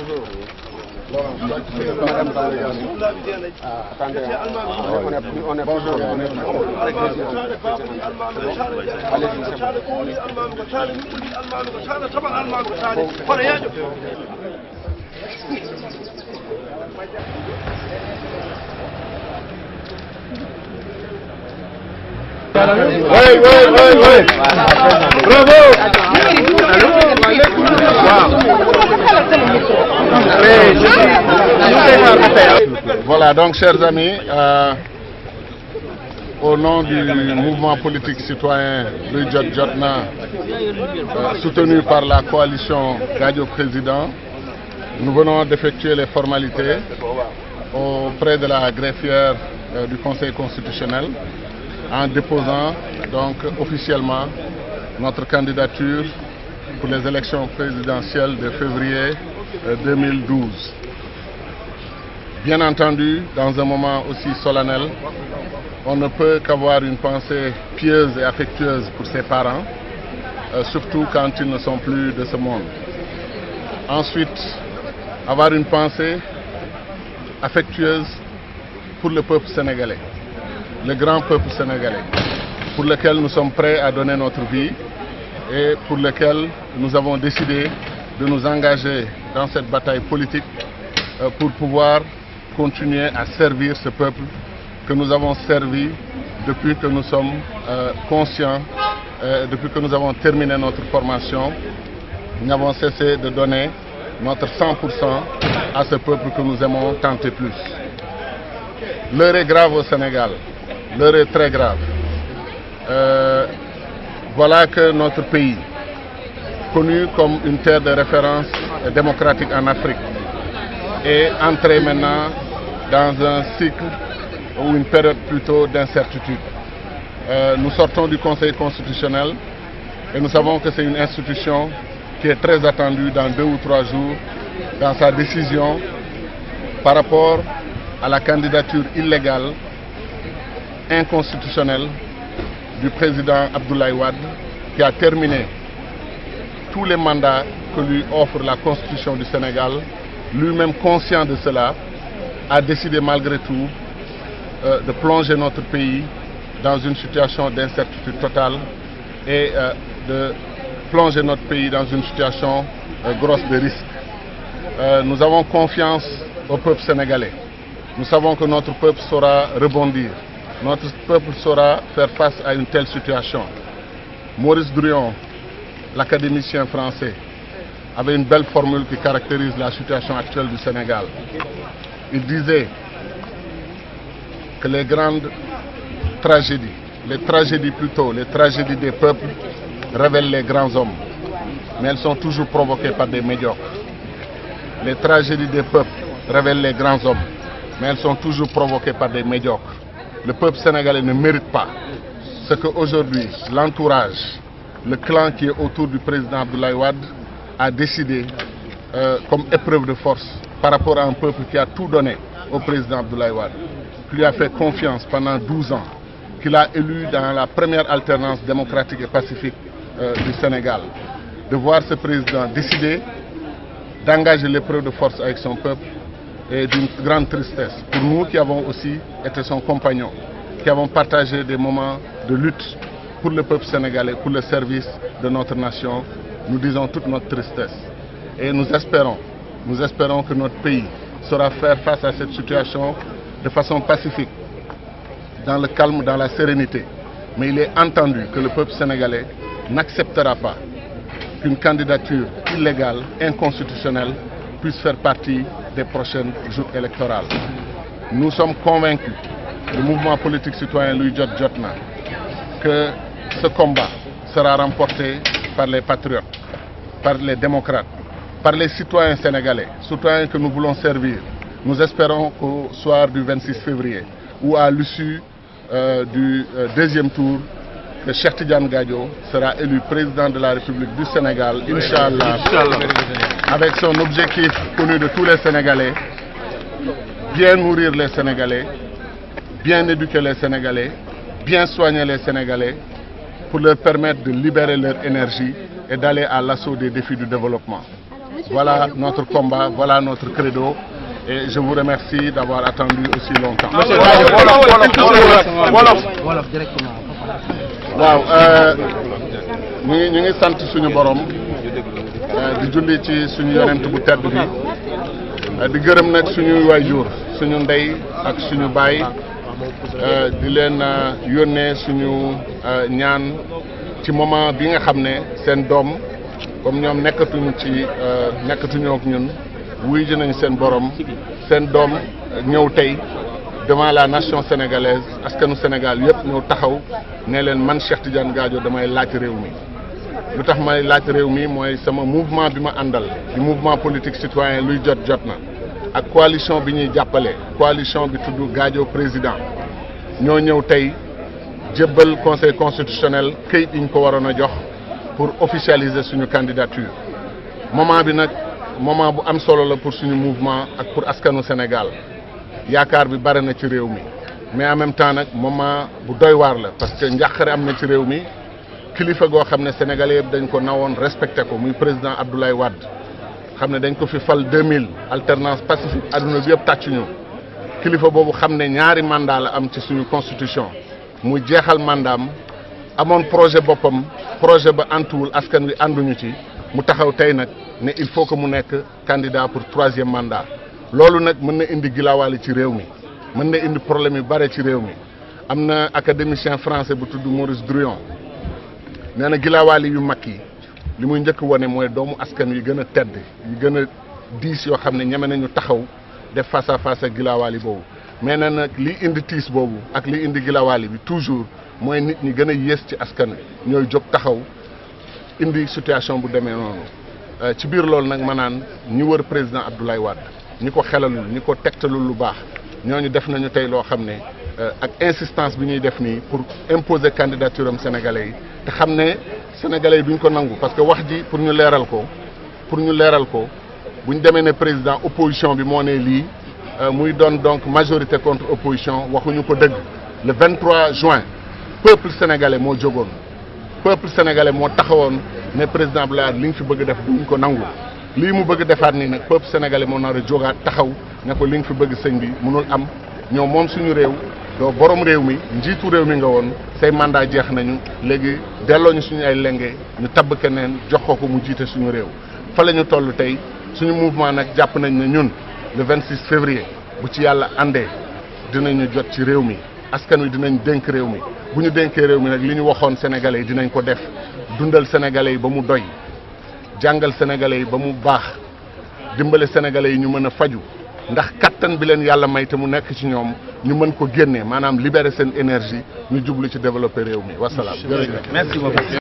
Bravo. Voilà, donc chers amis, au nom du mouvement politique citoyen Luy Jot Jotna, soutenu par la coalition Gadio Président, nous venons d'effectuer les formalités auprès de la greffière du Conseil constitutionnel en déposant donc officiellement notre candidature pour les élections présidentielles de février 2012. Bien entendu, dans un moment aussi solennel, on ne peut qu'avoir une pensée pieuse et affectueuse pour ses parents, surtout quand ils ne sont plus de ce monde. Ensuite, avoir une pensée affectueuse pour le peuple sénégalais, le grand peuple sénégalais, pour lequel nous sommes prêts à donner notre vie et pour lequel nous avons décidé de nous engager dans cette bataille politique pour pouvoir continuer à servir ce peuple que nous avons servi depuis que nous sommes conscients, depuis que nous avons terminé notre formation. Nous n'avons cessé de donner notre 100% à ce peuple que nous aimons tant et plus. L'heure est grave au Sénégal, l'heure est très grave. Voilà que notre pays, connu comme une terre de référence démocratique en Afrique, est entré maintenant dans un cycle ou une période plutôt d'incertitude. Nous sortons du Conseil constitutionnel et nous savons que c'est une institution qui est très attendue dans 2 ou 3 jours dans sa décision par rapport à la candidature illégale, inconstitutionnelle du président Abdoulaye Wade, qui a terminé tous les mandats que lui offre la Constitution du Sénégal. Lui-même conscient de cela, a décidé malgré tout de plonger notre pays dans une situation d'incertitude totale et de plonger notre pays dans une situation grosse de risque. Nous avons confiance au peuple sénégalais. Nous savons que notre peuple saura rebondir. Notre peuple saura faire face à une telle situation. Maurice Druon, l'académicien français, avait une belle formule qui caractérise la situation actuelle du Sénégal. Il disait que les grandes tragédies, les tragédies des peuples révèlent les grands hommes, mais elles sont toujours provoquées par des médiocres. Les tragédies des peuples révèlent les grands hommes, mais elles sont toujours provoquées par des médiocres. Le peuple sénégalais ne mérite pas ce qu'aujourd'hui l'entourage, le clan qui est autour du président Abdoulaye Wade a décidé comme épreuve de force par rapport à un peuple qui a tout donné au président Abdoulaye Wade, qui lui a fait confiance pendant 12 ans, qu'il a élu dans la première alternance démocratique et pacifique du Sénégal. De voir ce président décider d'engager l'épreuve de force avec son peuple est d'une grande tristesse. Pour nous qui avons aussi été son compagnon, qui avons partagé des moments de lutte pour le peuple sénégalais, pour le service de notre nation, nous disons toute notre tristesse. Et nous espérons que notre pays saura faire face à cette situation de façon pacifique, dans le calme, dans la sérénité. Mais il est entendu que le peuple sénégalais n'acceptera pas qu'une candidature illégale, inconstitutionnelle, puisse faire partie des prochaines joutes électorales. Nous sommes convaincus, le mouvement politique citoyen Luy Jot Jotna, que ce combat sera remporté par les patriotes, par les démocrates, par les citoyens sénégalais, citoyens que nous voulons servir. Nous espérons qu'au soir du 26 février, ou à l'issue du deuxième tour, que Cheikh Tidiane Gadio sera élu président de la République du Sénégal, Inch'Allah, avec son objectif connu de tous les Sénégalais, bien nourrir les Sénégalais, bien éduquer les Sénégalais, bien soigner les Sénégalais, pour leur permettre de libérer leur énergie et d'aller à l'assaut des défis du développement. voilà notre combat, voilà notre credo. Et je vous remercie d'avoir attendu aussi longtemps. waaw ñu ngi sant suñu borom di julli ci suñu yonent bu tedd bi di gërëm nag suñuy waajur suñu ndey ak suñu baay di leen yónnee suñu ñaan ci moment bi nga xam ne seen doom comme ñoom nekkatuñu ak ñun wuy ji nañ seen borom seen doom ñëw tey devant la nation sénégalaise askanu Sénégal yëpp ñëw taxaw ne leen man Cheikh Tidiane Gadio damay laaj réew mi lu tax may laaj réew mi mooy sama mouvement bi ma àndal di mouvement politique citoyen luy jot na ak coalition bi ñuy jàppale coalition bi tudd Gadio président ñoo ñëw tey jébbal conseil constitutionnel këyit yi ñu ko waroon a jox pour officialiser suñu candidature moment bi nag moment bu am solo la pour suñu mouvement ak pour askanu Sénégal yaakaar bi bare na ci réew mi mais en même temps nag moment bu doy waar la parce que njàqare am na ci réew mi kilifa goo xam ne sénégalais yëpp dañ ko nawoon respecté ko muy président Abdoulaye Wade xam ne dañ ko fi fal 2000 alternance pacifique adduna bi yëpp tàccuñu kilifa boobu xam ne ñaari mandat la am ci suñu constitution mu jeexal mandaam amoon projet boppam projet ba antuwul askan wi ànduñu ci mu taxaw tey nag ne il faut que mu nekk candidat pour 3e mandat loolu nag mën na indi gilaawaali ci réew mi mën na indi problème yu bare ci réew mi am na académicien français bu tudd Maurice Druon nee na gilaawaali yu mag yi li muy njëkk wone mooy doomu askan yi gën a tedd yi gën a diis yoo xam ne ñeme nañu taxaw def face à face ak gilaawaali boobu mais nee nag li indi tiis boobu ak li indi gilaawaali bi toujours mooy nit ñi gën a yées ci askan wi ñooy jóg taxaw indi situation bu demee noonu ci biir loolu nag ma naan ñi wër président Abdoulaye Wade ñi ko xelalul ñi ko tegtalul lu baax ñooñu def nañu tey loo xam ne ak insistance bi ñuy def nii pour imposer candidature am sénégalais yi te xam ne sénégalais yi duñ ko nangu parce que wax ji pour ñu leeral ko bu ñu demee ne président opposition bi moo ne lii muy doon donc majorité contre opposition waxuñu ko dëgg le 23 juin peuple sénégalais moo jógoon peuple sénégalais moo taxawoon ne président Abdoulaye Wade li nga fi bëgg def duñ ko nangu lii mu bëgg defaat nii nag peuple sénégalais moo nar a jógaat taxaw ne ko li nga fi bëgg sëñ bi mënul am ñoo moom suñu réew doo borom réew mi njiitu réew mi nga woon say mandat jeex nañu léegi delloo ñu suñu ay lenge ñu tabb keneen jox ko mu jiite suñu réew fa la ñu toll tey suñu mouvement nag jàpp nañ ne ñun le 26 février bu ci yàlla àndee dinañu jot ci réew mi askan wi dinañ dénk réew mi bu ñu dénkee réew mi nag li ñu waxoon sénégalais yi dinañ ko def dundal sénégalais yi ba mu doy jàngal sénégalais yi ba mu baax dimbale sénégalais yi ñu mën a faju ndax kattan bi leen yàlla may te mu nekk ci ñoom ñu mën ko génne maanaam libérer seen énergie ñu jublu ci développer réew mi wasalaam. Merci beaucoup.